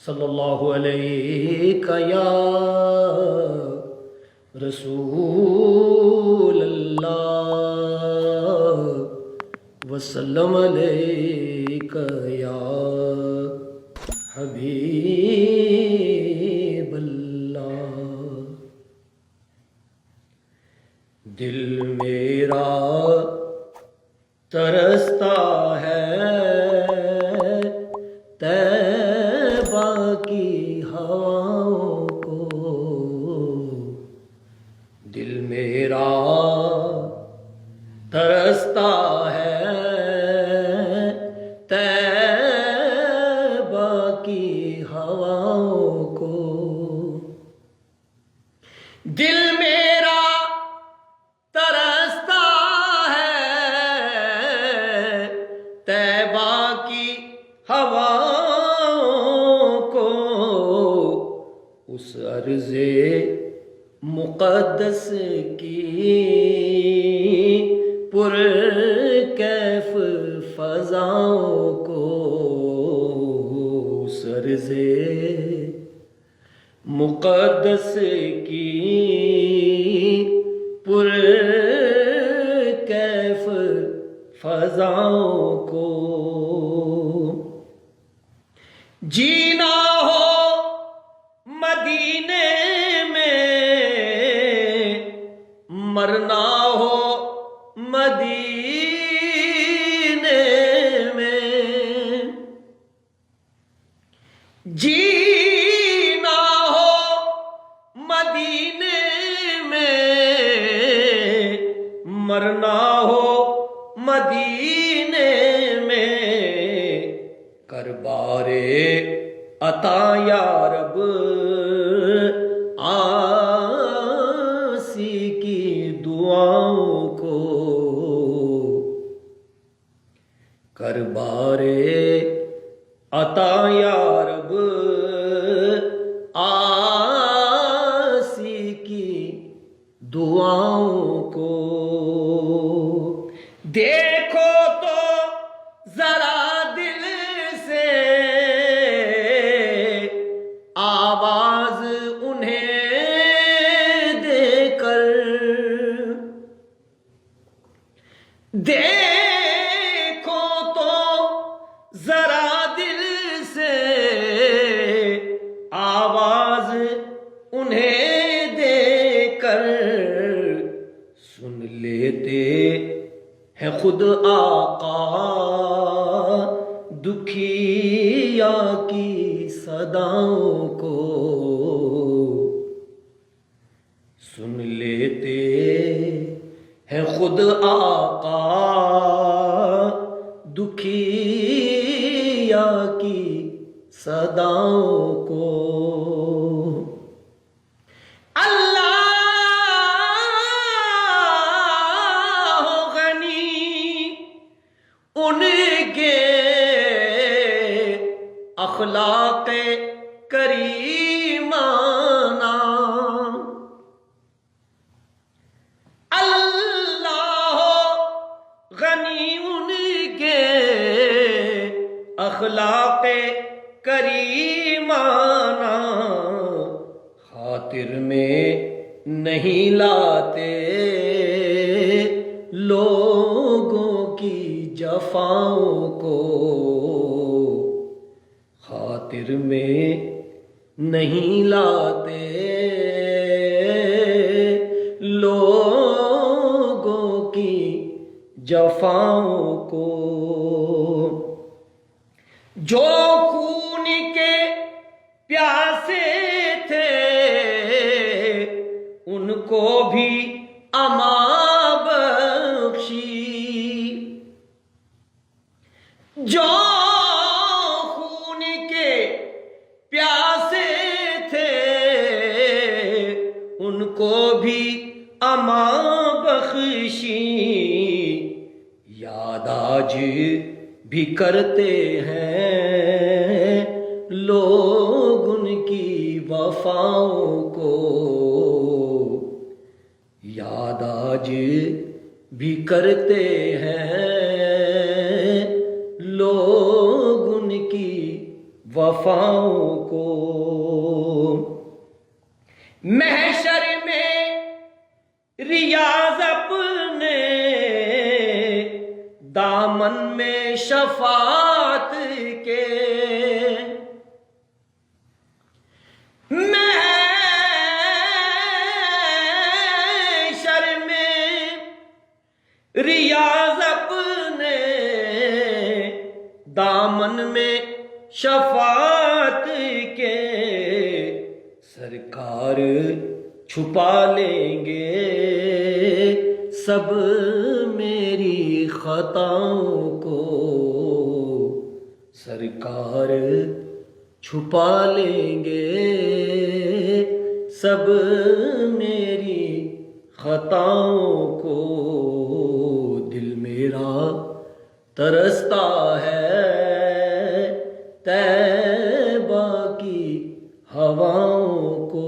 صلی اللہ علیہ یا رسول اللہ وسلم علیک یا حبیب اللہ۔ دل میرا ترستا ہے طیبہ کی ہواؤں کو، دل میرا ترستا ہے طیبہ کی ہواؤں کو، دل میرا ترستا ہے طیبہ کی ہواؤں کو، اس ارض مقدس کی پر کیف فضاؤں کو، اس ارض مقدس کی پر کیف فضاؤں کو، جینا ہو مدینے میں مرنا ہو مدینے میں، جینا ہو مدینے میں مرنا ہو مدینے میں، کر بارے عطا یا رب آسی کی دعاؤں کو، کر بارے عطا یا رب آسی کی دعاؤں کو، دیکھو تو ذرا دل سے آواز انہیں دے کر، دیکھو تو ذرا دل سے آواز انہیں دے کر، سن لیتے ہیں خود آقا دکھیا کی صداؤں کو، سن لیتے ہیں خود آقا دکھیا کی صداؤں کو، اللہ غنی ان کے اخلاق کریمانہ، اللہ غنی ان کے اخلاق کریمانہ، خاطر میں نہیں لاتے لوگوں کی جفاؤں کو، خاطر میں نہیں لاتے لوگوں کی جفاؤں کو، جو خون کے پیاسے تھے ان کو بھی امان بخشی، جو خون کے پیاسے تھے ان کو بھی امان بخشی، یاد آج بھی کرتے ہیں لوگ ان کی وفاؤں کو، یاد آج بھی کرتے ہیں لوگ ان کی وفاؤں کو، محشر میں ریاض اپنے دامن میں شفاعت کے، محشر میں ریاض اپنے دامن میں شفاعت کے، سرکار چھپا لیں گے سب میری خطاؤں کو، سرکار چھپا لیں گے سب میری خطاؤں کو، دل میرا ترستا ہے طیبہ کی ہواؤں کو۔